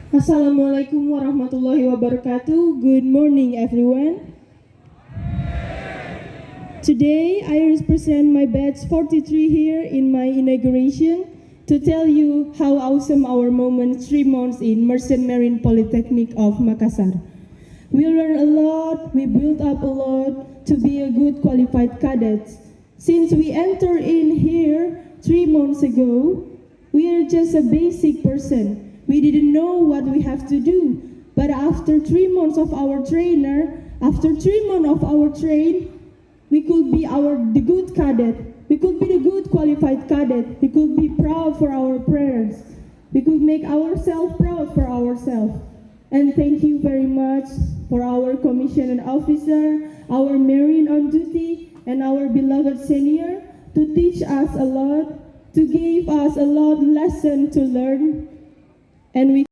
Assalamualaikum warahmatullahi wabarakatuh. Good morning, everyone. Today, I represent my batch 43 here in my inauguration to tell you how awesome our moment 3 months in Merchant Marine Polytechnic of Makassar. We learned a lot, we built up a lot to be a good qualified cadet. Since we entered in here 3 months ago, we are just a basic person. We didn't know what we have to do. But after 3 months of our trainer, after 3 months of our train, we could be the good cadet. We could be the good qualified cadet. We could be proud for our parents. We could make ourselves proud for ourselves. And thank you very much for our commissioned officer, our marine on duty, and our beloved senior to teach us a lot, to give us a lot lesson to learn. And we